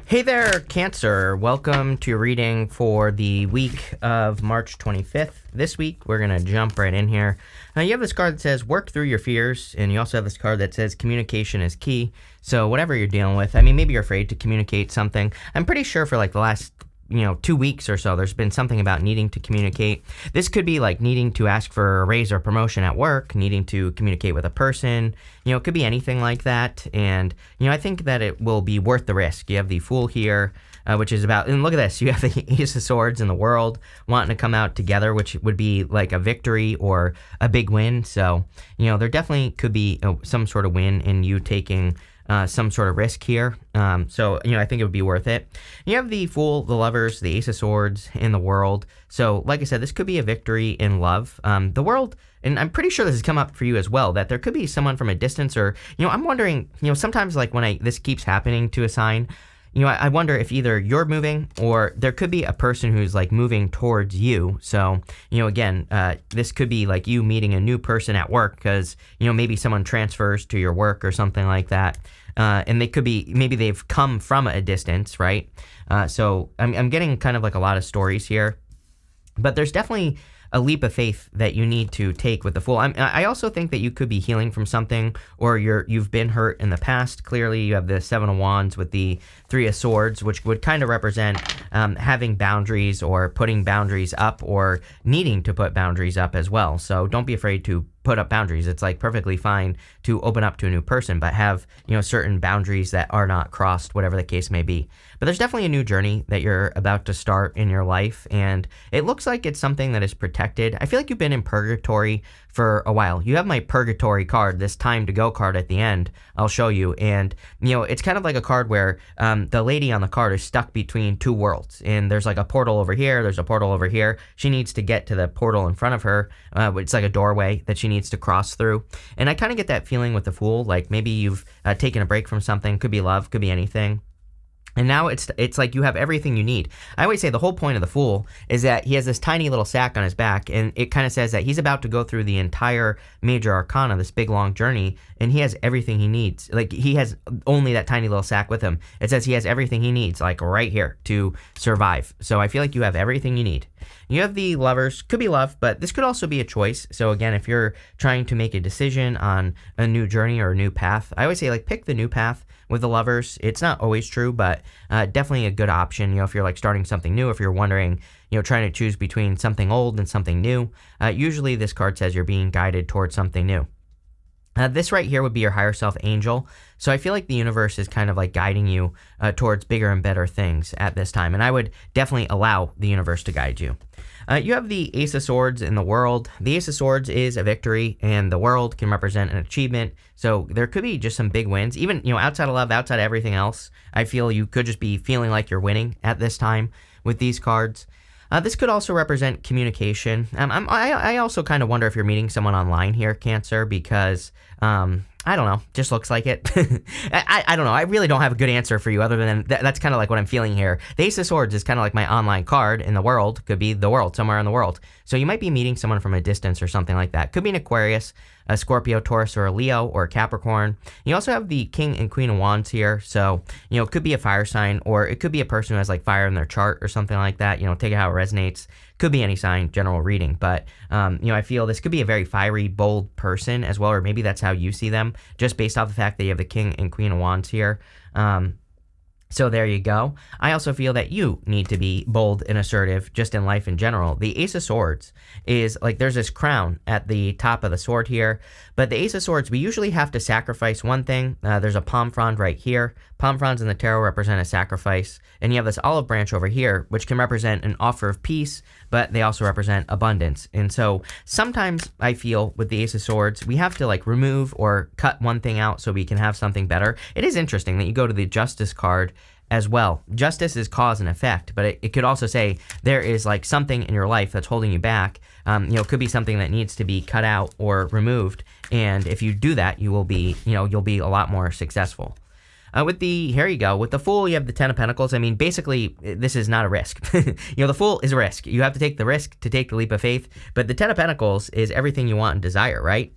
Hey there, Cancer. Welcome to your reading for the week of March 25th. This week, we're going to jump right in here. You have this card that says, work through your fears, and you also have this card that says, communication is key. So whatever you're dealing with, I mean, maybe you're afraid to communicate something. I'm pretty sure for like the last 2 weeks or so, there's been something about needing to communicate. This could be like needing to ask for a raise or promotion at work, needing to communicate with a person, it could be anything like that. And, I think that it will be worth the risk. You have the Fool here, which is about, and look at this, you have the Ace of Swords in the world wanting to come out together, which would be like a victory or a big win. So, there definitely could be some sort of win in you taking some sort of risk here. So, I think it would be worth it. You have the Fool, the Lovers, the Ace of Swords in the world. So, like I said, this could be a victory in love. The world, and I'm pretty sure this has come up for you as well, that there could be someone from a distance or, I'm wondering, sometimes like when this keeps happening to a sign, I wonder if either you're moving or there could be a person who's like moving towards you. So, again, this could be like you meeting a new person at work because, maybe someone transfers to your work or something like that. And they could be, maybe they've come from a distance, right? So I'm getting kind of like a lot of stories here, but there's definitely a leap of faith that you need to take with the Fool. I also think that you could be healing from something, or you've been hurt in the past. Clearly, you have the Seven of Wands with the Three of Swords, which would kind of represent having boundaries or putting boundaries up or needing to put boundaries up as well. So don't be afraid to put up boundaries. It's like perfectly fine to open up to a new person, but have, certain boundaries that are not crossed, whatever the case may be. But there's definitely a new journey that you're about to start in your life, and it looks like it's something that is protected. I feel like you've been in purgatory for a while. You have my purgatory card, this time to go card at the end. I'll show you. And, it's kind of like a card where the lady on the card is stuck between two worlds. And there's like a portal over here. There's a portal over here. She needs to get to the portal in front of her. It's like a doorway that she needs to cross through. And I kind of get that feeling with the Fool. Like maybe you've taken a break from something. Could be love. Could be anything. And now it's like you have everything you need. I always say the whole point of the Fool is that he has this tiny little sack on his back, and it kind of says that he's about to go through the entire major arcana, this big long journey, and he has everything he needs. Like he has only that tiny little sack with him. It says he has everything he needs, like right here, to survive. So I feel like you have everything you need. You have the Lovers, could be love, but this could also be a choice. So again, if you're trying to make a decision on a new journey or a new path, I always say like pick the new path. With the Lovers, it's not always true, but definitely a good option, if you're like starting something new, if you're wondering, trying to choose between something old and something new. Usually this card says you're being guided towards something new. This right here would be your higher self angel. So I feel like the universe is kind of like guiding you towards bigger and better things at this time. And I would definitely allow the universe to guide you. You have the Ace of Swords in the world. The Ace of Swords is a victory, and the world can represent an achievement. So there could be just some big wins. Even, outside of love, outside of everything else, I feel you could just be feeling like you're winning at this time with these cards. This could also represent communication. I also kind of wonder if you're meeting someone online here, Cancer, because I don't know, just looks like it. I don't know. I really don't have a good answer for you other than that's kind of like what I'm feeling here. The Ace of Swords is kind of like my online card in the world. Could be the world, somewhere in the world. So you might be meeting someone from a distance or something like that. Could be an Aquarius, a Scorpio, Taurus, or a Leo, or a Capricorn. You also have the King and Queen of Wands here. So, it could be a fire sign, or it could be a person who has like fire in their chart or something like that. Take it how it resonates. Could be any sign, general reading. But, I feel this could be a very fiery, bold person as well, or maybe that's how you see them, just based off the fact that you have the King and Queen of Wands here. So there you go. I also feel that you need to be bold and assertive just in life in general. The Ace of Swords is like there's this crown at the top of the sword here, but the Ace of Swords, we usually have to sacrifice one thing. There's a palm frond right here. Palm fronds in the tarot represent a sacrifice, and you have this olive branch over here, which can represent an offer of peace, but they also represent abundance. And so sometimes I feel with the Ace of Swords, we have to like remove or cut one thing out so we can have something better. It is interesting that you go to the Justice card as well. Justice is cause and effect, but it could also say there is like something in your life that's holding you back. It could be something that needs to be cut out or removed. And if you do that, you will be, you'll be a lot more successful. Here you go. With the Fool, you have the Ten of Pentacles. I mean, basically, this is not a risk. The Fool is a risk. You have to take the risk to take the leap of faith. But the Ten of Pentacles is everything you want and desire, right?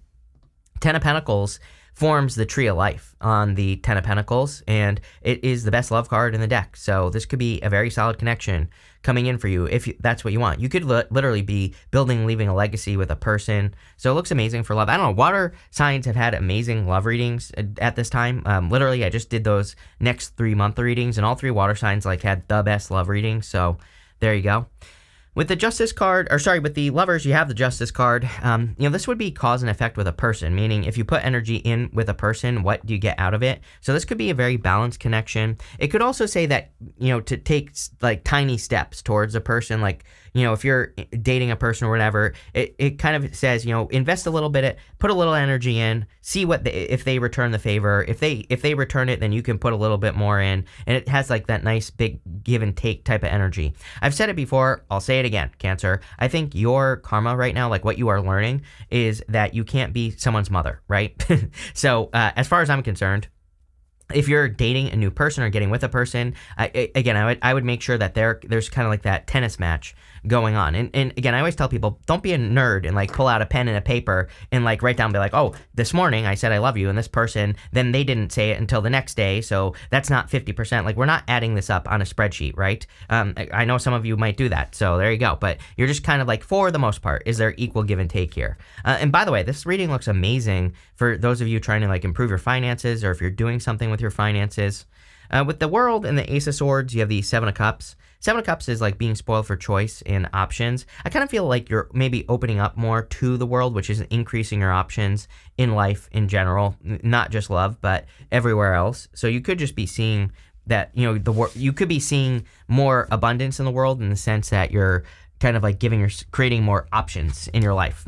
Ten of Pentacles forms the Tree of Life on the Ten of Pentacles, and it is the best love card in the deck. So this could be a very solid connection coming in for you if that's what you want. You could literally be building, leaving a legacy with a person. So it looks amazing for love. I don't know. Water signs have had amazing love readings at this time. Literally, I just did those next 3-month readings, and all 3 water signs like had the best love readings. So there you go. With the Justice card, or sorry, with the Lovers, you have the Justice card. This would be cause and effect with a person, meaning if you put energy in with a person, what do you get out of it? So this could be a very balanced connection. It could also say that, to take like tiny steps towards a person, like, if you're dating a person or whatever, it kind of says, invest a little bit, put a little energy in, see if they return the favor. If they return it, then you can put a little bit more in, and it has like that nice big give and take type of energy. I've said it before, I'll say it again, Cancer. I think your karma right now, like what you are learning, is that you can't be someone's mother, right? So as far as I'm concerned, if you're dating a new person or getting with a person, I would make sure that there's kind of like that tennis match going on. And again, I always tell people, don't be a nerd and like pull out a pen and a paper and like write down, be like, oh, this morning I said I love you, and this person, then they didn't say it until the next day, so that's not 50%. Like, we're not adding this up on a spreadsheet, right? I know some of you might do that, so there you go. But you're just kind of like, for the most part, is there equal give and take here? And by the way, this reading looks amazing for those of you trying to like improve your finances, or if you're doing something with your finances. With the World and the Ace of Swords, you have the Seven of Cups. Seven of Cups is like being spoiled for choice and options. I kind of feel like you're maybe opening up more to the world, which is increasing your options in life in general, not just love, but everywhere else. So you could just be seeing that, you could be seeing more abundance in the world, in the sense that you're kind of like creating more options in your life.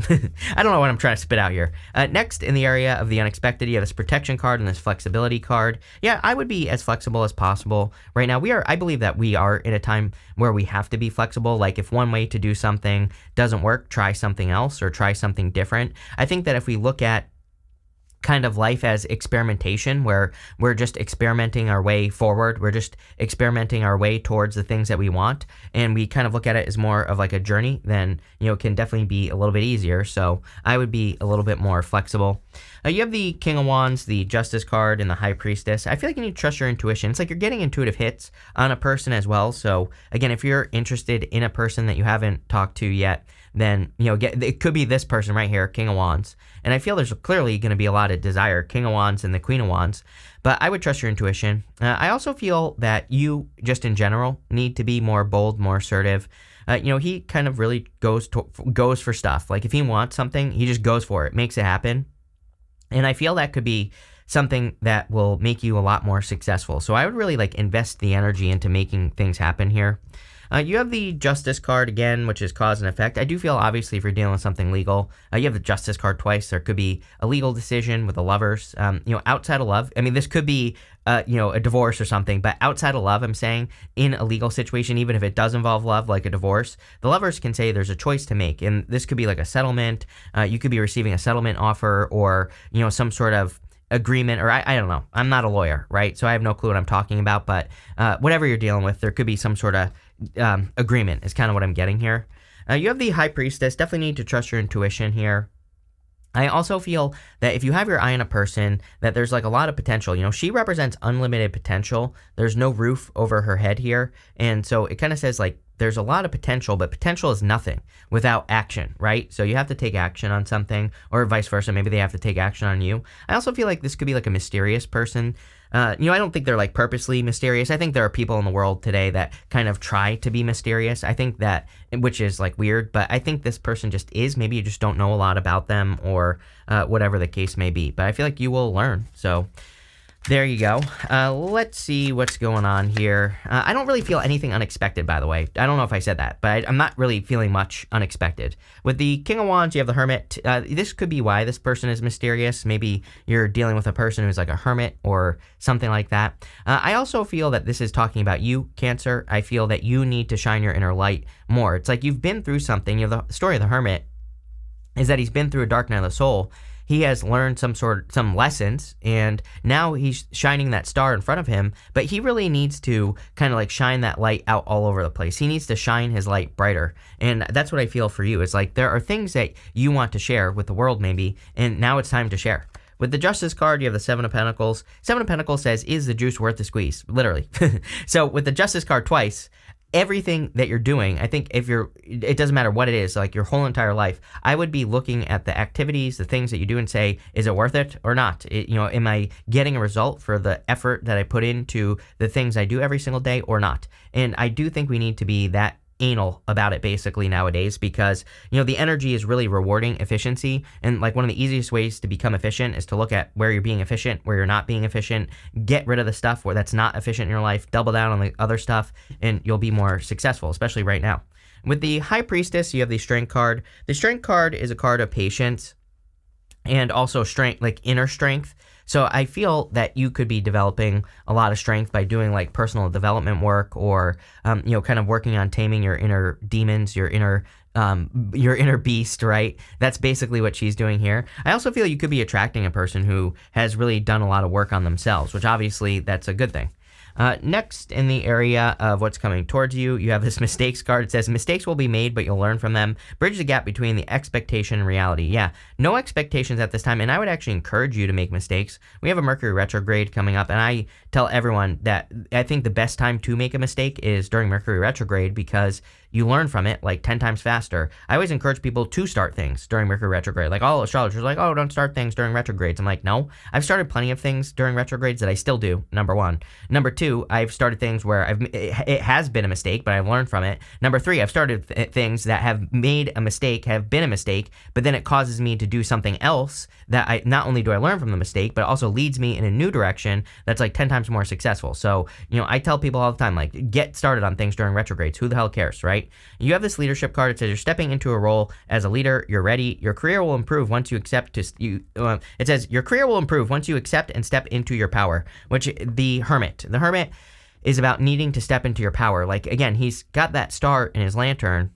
I don't know what I'm trying to spit out here. Next, in the area of the unexpected, you have this protection card and this flexibility card. Yeah, I would be as flexible as possible. Right now, I believe that we are in a time where we have to be flexible. Like, if one way to do something doesn't work, try something else or try something different. I think that if we look at kind of life as experimentation, where we're just experimenting our way forward, we're just experimenting our way towards the things that we want, and we kind of look at it as more of like a journey, then it can definitely be a little bit easier. So I would be a little bit more flexible. You have the King of Wands, the Justice card, and the High Priestess. I feel like you need to trust your intuition. It's like you're getting intuitive hits on a person as well. So again, if you're interested in a person that you haven't talked to yet, then it could be this person right here, King of Wands. And I feel there's clearly going to be a lot of desire, King of Wands and the Queen of Wands. But I would trust your intuition. I also feel that you, just in general, need to be more bold, more assertive. He kind of really goes for stuff. Like, if he wants something, he just goes for it, makes it happen. And I feel that could be something that will make you a lot more successful. So I would really like invest the energy into making things happen here. You have the Justice card again, which is cause and effect. I do feel, obviously, if you're dealing with something legal, you have the Justice card twice. There could be a legal decision with the Lovers. Outside of love, I mean, this could be, a divorce or something, but outside of love, I'm saying, in a legal situation, even if it does involve love, like a divorce, the Lovers can say there's a choice to make, and this could be like a settlement. You could be receiving a settlement offer, or, some sort of agreement, or I don't know. I'm not a lawyer, right? So I have no clue what I'm talking about, but whatever you're dealing with, there could be some sort of agreement is kind of what I'm getting here. You have the High Priestess. Definitely need to trust your intuition here. I also feel that if you have your eye on a person, that there's like a lot of potential. She represents unlimited potential. There's no roof over her head here. And so it kind of says like there's a lot of potential, but potential is nothing without action, right? So you have to take action on something, or vice versa. Maybe they have to take action on you. I also feel like this could be like a mysterious person. I don't think they're like purposely mysterious. I think there are people in the world today that kind of try to be mysterious. I think that, which is like weird, but I think this person just is. Maybe you just don't know a lot about them, or whatever the case may be. But I feel like you will learn. So there you go. Let's see what's going on here. I don't really feel anything unexpected, by the way. I don't know if I said that, but I'm not really feeling much unexpected. With the King of Wands, you have the Hermit. This could be why this person is mysterious. Maybe you're dealing with a person who's like a hermit or something like that. I also feel that this is talking about you, Cancer. I feel that you need to shine your inner light more. It's like you've been through something. The story of the Hermit is that he's been through a dark night of the soul. He has learned some lessons, and now he's shining that star in front of him, but he really needs to kind of like shine that light out all over the place. He needs to shine his light brighter, and that's what I feel for you. It's like there are things that you want to share with the world maybe, and now it's time to share. With the Justice card, you have the Seven of Pentacles. Seven of Pentacles says, is the juice worth the squeeze? Literally. So with the Justice card twice, everything that you're doing, I think it doesn't matter what it is, like your whole entire life, I would be looking at the activities, the things that you do and say, is it worth it or not? Am I getting a result for the effort that I put into the things I do every single day or not? And I do think we need to be that anal about it basically nowadays, because the energy is really rewarding efficiency, and like one of the easiest ways to become efficient is to look at where you're being efficient, where you're not being efficient, get rid of the stuff where that's not efficient in your life, double down on the other stuff, and you'll be more successful, especially right now. With the High Priestess, you have the Strength card. The Strength card is a card of patience and also strength, like inner strength. So I feel that you could be developing a lot of strength by doing like personal development work, or kind of working on taming your inner demons, your inner beast, right? That's basically what she's doing here. I also feel you could be attracting a person who has really done a lot of work on themselves, which obviously that's a good thing. Next, in the area of what's coming towards you, you have this Mistakes card. It says, mistakes will be made, but you'll learn from them. Bridge the gap between the expectation and reality. Yeah, no expectations at this time, and I would actually encourage you to make mistakes. We have a Mercury retrograde coming up, and I tell everyone that I think the best time to make a mistake is during Mercury retrograde, because you learn from it like 10 times faster. I always encourage people to start things during Mercury retrograde. Like all astrologers are like, oh, don't start things during retrogrades. I'm like, no, I've started plenty of things during retrogrades that I still do, number one. Number two, I've started things where it has been a mistake, but I've learned from it. Number three, I've started things that have made a mistake, have been a mistake, but then it causes me to do something else that not only do I learn from the mistake, but also leads me in a new direction that's like 10 times more successful. So, I tell people all the time, like, get started on things during retrogrades. Who the hell cares, right? You have this Leadership card. It says you're stepping into a role as a leader. You're ready. Your career will improve once you accept it says your career will improve once you accept and step into your power, which the Hermit is about needing to step into your power. Like, again, he's got that star in his lantern,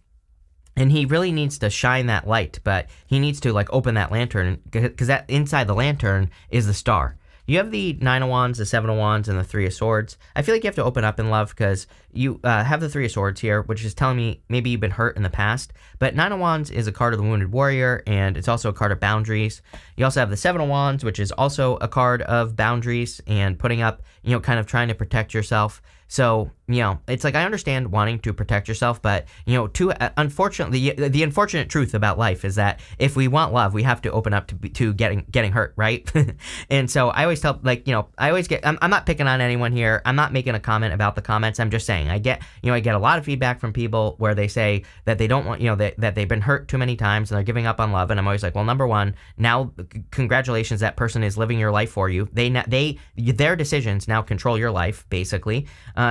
and he really needs to shine that light, but he needs to like open that lantern, because that inside the lantern is the star. You have the Nine of Wands, the Seven of Wands, and the Three of Swords. I feel like you have to open up in love, because you have the Three of Swords here, which is telling me maybe you've been hurt in the past. But Nine of Wands is a card of the Wounded Warrior, and it's also a card of boundaries. You also have the Seven of Wands, which is also a card of boundaries and putting up, kind of trying to protect yourself. So, it's like I understand wanting to protect yourself, but, unfortunately, the unfortunate truth about life is that if we want love, we have to open up to getting hurt, right? And so I always tell, like, I always get, I'm not picking on anyone here. I'm not making a comment about the comments. I'm just saying I get a lot of feedback from people where they say that they don't want, that they've been hurt too many times and they're giving up on love. And I'm always like, well, number one, now, congratulations, that person is living your life for you. Their decisions now control your life, basically.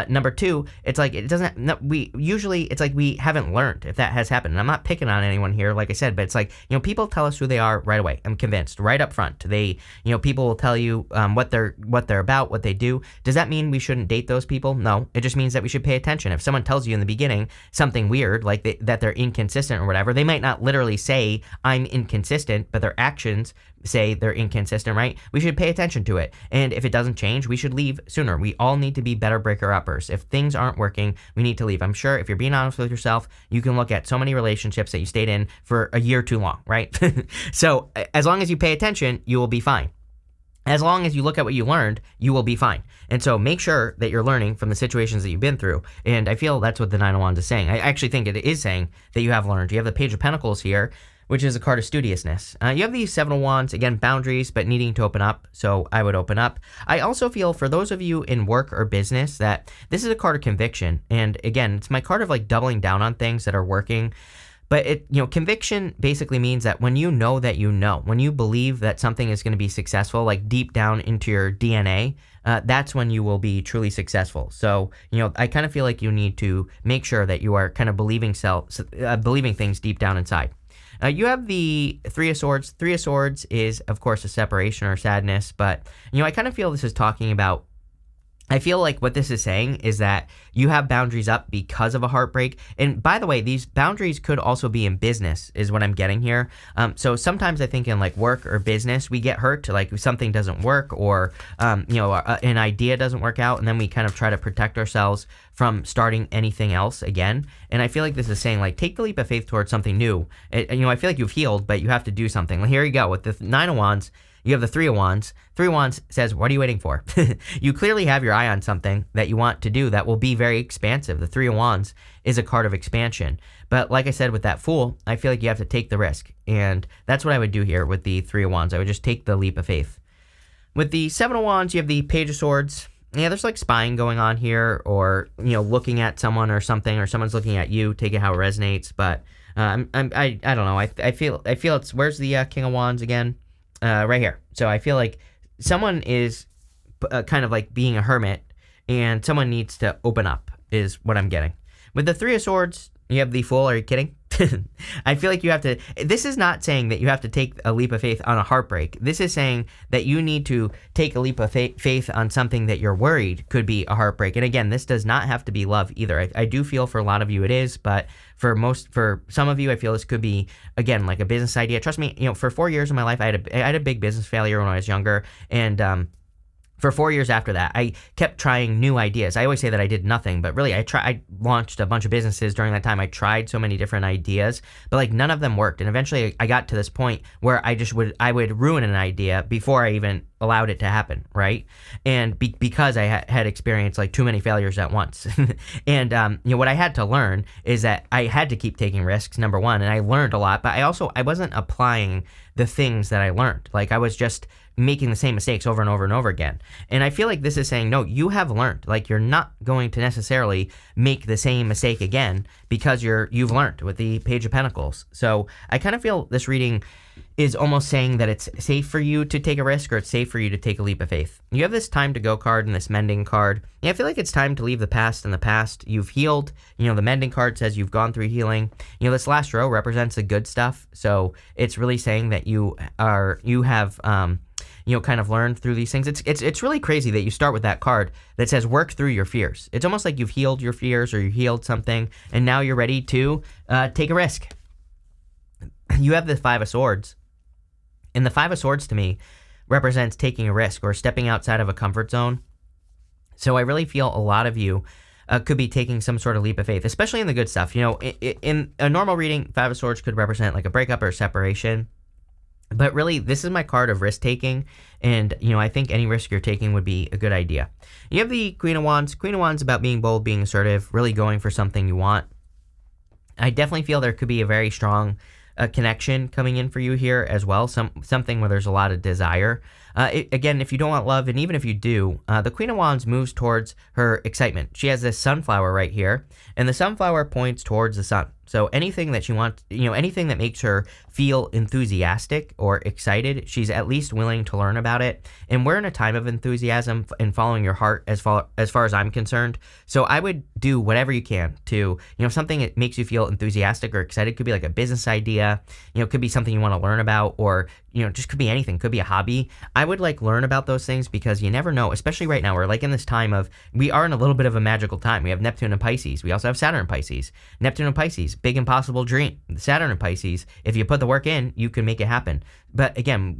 Number two, it's like it's like we haven't learned if that has happened. And I'm not picking on anyone here, like I said, but it's like, people tell us who they are right away. I'm convinced, right up front. People will tell you what they're about, what they do. Does that mean we shouldn't date those people? No, it just means that we should pay attention. If someone tells you in the beginning something weird, like that they're inconsistent or whatever, they might not literally say I'm inconsistent, but their actions say they're inconsistent, right? We should pay attention to it. And if it doesn't change, we should leave sooner. We all need to be better breaker-uppers. If things aren't working, we need to leave. I'm sure if you're being honest with yourself, you can look at so many relationships that you stayed in for a year too long, right? So as long as you pay attention, you will be fine. As long as you look at what you learned, you will be fine. And so make sure that you're learning from the situations that you've been through. And I feel that's what the Nine of Wands is saying. I actually think it is saying that you have learned. You have the Page of Pentacles here, which is a card of studiousness. You have these Seven of Wands, again, boundaries, but needing to open up, so I would open up. I also feel for those of you in work or business that this is a card of conviction, and again, it's my card of like doubling down on things that are working. But conviction basically means that when you know that when you believe that something is going to be successful, like deep down into your DNA, that's when you will be truly successful. So, I kind of feel like you need to make sure that you are kind of believing things deep down inside. You have the Three of Swords. Three of Swords is, of course, a separation or sadness, but, I kind of feel this is talking about, I feel like what this is saying is that you have boundaries up because of a heartbreak. And by the way, these boundaries could also be in business is what I'm getting here. So sometimes I think in like work or business, we get hurt, like if something doesn't work or, an idea doesn't work out. And then we kind of try to protect ourselves from starting anything else again. And I feel like this is saying like, take the leap of faith towards something new. I feel like you've healed, but you have to do something. Well, here you go with the Nine of Wands. You have the Three of Wands. Three of Wands says, what are you waiting for? You clearly have your eye on something that you want to do that will be very expansive. The Three of Wands is a card of expansion. But like I said with that Fool, I feel like you have to take the risk. And that's what I would do here with the Three of Wands. I would just take the leap of faith. With the Seven of Wands, you have the Page of Swords. Yeah, there's like spying going on here, or, you know, looking at someone or something, or someone's looking at you, take it how it resonates. But I don't know. I feel it's, where's the King of Wands again? Right here. So I feel like someone is kind of like being a hermit, and someone needs to open up, is what I'm getting. With the Three of Swords, you have the Fool. Are you kidding? I feel like you have to, this is not saying that you have to take a leap of faith on a heartbreak. This is saying that you need to take a leap of faith on something that you're worried could be a heartbreak. And again, this does not have to be love either. I do feel for a lot of you it is, but for some of you, I feel this could be, again, like a business idea. Trust me, you know, for 4 years of my life, I had a big business failure when I was younger, and for 4 years after that, I kept trying new ideas. I always say that I did nothing, but really I launched a bunch of businesses during that time. I tried so many different ideas, but like none of them worked. And eventually I got to this point where I would ruin an idea before I even allowed it to happen, right? And because I had experienced like too many failures at once. And you know, what I had to learn is that I had to keep taking risks, number one, and I learned a lot, but I wasn't applying the things that I learned. Like I was just making the same mistakes over and over and over again. And I feel like this is saying, no, you have learned. Like you're not going to necessarily make the same mistake again because you've learned with the Page of Pentacles. So I kind of feel this reading is almost saying that it's safe for you to take a risk, or it's safe for you to take a leap of faith. You have this Time to Go card and this Mending card. Yeah, I feel like it's time to leave the past in the past. You've healed. You know, the Mending card says you've gone through healing. You know, this last row represents the good stuff. So it's really saying that you have you know, kind of learned through these things. It's really crazy that you start with that card that says work through your fears. It's almost like you've healed your fears, or you healed something, and now you're ready to take a risk. You have the Five of Swords. And the Five of Swords to me represents taking a risk or stepping outside of a comfort zone. So I really feel a lot of you could be taking some sort of leap of faith, especially in the good stuff. You know, in a normal reading, Five of Swords could represent like a breakup or a separation. But really, this is my card of risk-taking, and, you know, I think any risk you're taking would be a good idea. You have the Queen of Wands. Queen of Wands about being bold, being assertive, really going for something you want. I definitely feel there could be a very strong connection coming in for you here as well, something where there's a lot of desire. Again, if you don't want love, and even if you do, the Queen of Wands moves towards her excitement. She has this sunflower right here, and the sunflower points towards the sun. So anything that she wants, you know, anything that makes her feel enthusiastic or excited, she's at least willing to learn about it. And we're in a time of enthusiasm and following your heart as far as I'm concerned. So I would do whatever you can to, you know, something that makes you feel enthusiastic or excited. Could be like a business idea, you know, could be something you want to learn about, or, you know, just could be anything, could be a hobby. I would like learn about those things, because you never know, especially right now. We're like in this time of, we are in a little bit of a magical time. We have Neptune and Pisces. We also have Saturn and Pisces. Neptune and Pisces, big impossible dream. Saturn and Pisces, if you put the work in, you can make it happen. But again,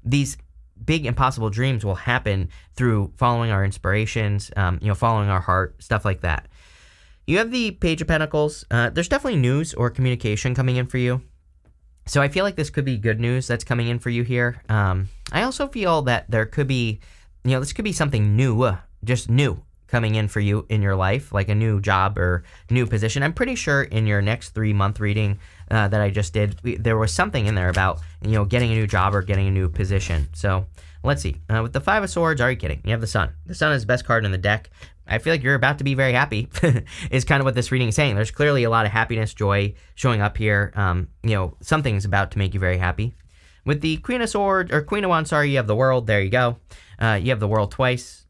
these big impossible dreams will happen through following our inspirations, you know, following our heart, stuff like that. You have the Page of Pentacles. There's definitely news or communication coming in for you. So I feel like this could be good news that's coming in for you here. I also feel that there could be, you know, this could be something new, just new, coming in for you in your life, like a new job or new position. I'm pretty sure in your next 3-month reading that I just did, there was something in there about, you know, getting a new job or getting a new position. So let's see. With the Five of Swords, are you kidding? You have the Sun. The Sun is the best card in the deck. I feel like you're about to be very happy is kind of what this reading is saying. There's clearly a lot of happiness, joy showing up here. You know, something's about to make you very happy. With the Queen of Swords, or Queen of Wands, sorry, you have the World. There you go. You have the World twice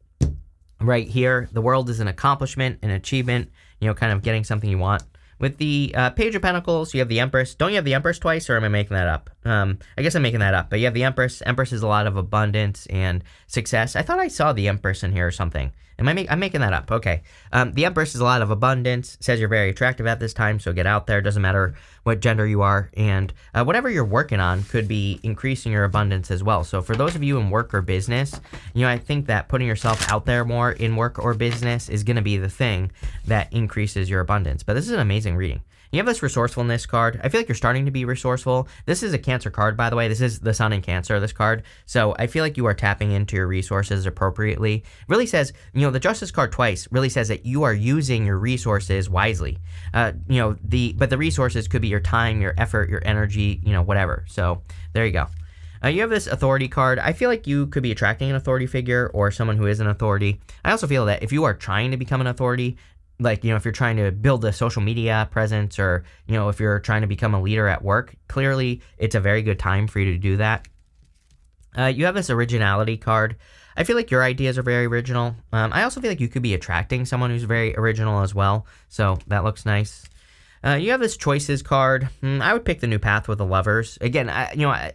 right here. The World is an accomplishment, an achievement, you know, kind of getting something you want. With the Page of Pentacles, you have the Empress. Don't you have the Empress twice, or am I making that up? I guess I'm making that up, but you have the Empress. Empress is a lot of abundance and success. I thought I saw the Empress in here or something. I'm making that up. Okay. The Empress is a lot of abundance. Says you're very attractive at this time, so get out there. Doesn't matter what gender you are, and whatever you're working on could be increasing your abundance as well. So for those of you in work or business, I think that putting yourself out there more in work or business is going to be the thing that increases your abundance. But this is an amazing reading. You have this resourcefulness card. I feel like you're starting to be resourceful. This is a Cancer card, by the way. This is the Sun in Cancer, this card. So I feel like you are tapping into your resources appropriately. It really says, the Justice card twice really says that you are using your resources wisely. But the resources could be your time, your effort, your energy, whatever. So there you go. You have this Authority card. I feel like you could be attracting an authority figure or someone who is an authority. I also feel that if you are trying to become an authority, like, if you're trying to build a social media presence or, if you're trying to become a leader at work, clearly it's a very good time for you to do that. You have this Originality card. I feel like your ideas are very original. I also feel like you could be attracting someone who's very original as well. So that looks nice. You have this Choices card. I would pick the new path with the Lovers. Again,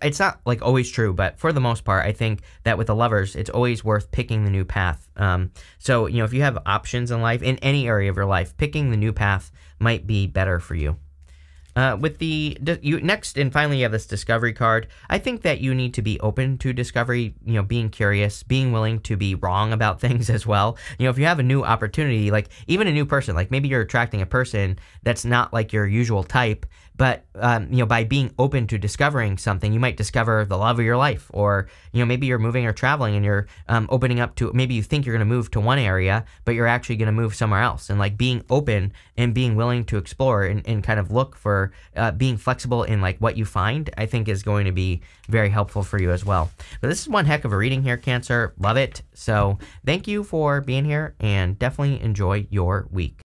it's not like always true, but for the most part, I think that with the Lovers, it's always worth picking the new path. So, if you have options in life, in any area of your life, picking the new path might be better for you. With next and finally you have this Discovery card. I think that you need to be open to discovery, being curious, being willing to be wrong about things as well. If you have a new opportunity, like even a new person, like maybe you're attracting a person that's not like your usual type, but by being open to discovering something, you might discover the love of your life, or maybe you're moving or traveling and you're opening up to, maybe you think you're going to move to one area, but you're actually going to move somewhere else. And like being open and being willing to explore and kind of look for being flexible in like what you find, I think is going to be very helpful for you as well. But this is one heck of a reading here, Cancer. Love it. So thank you for being here and definitely enjoy your week.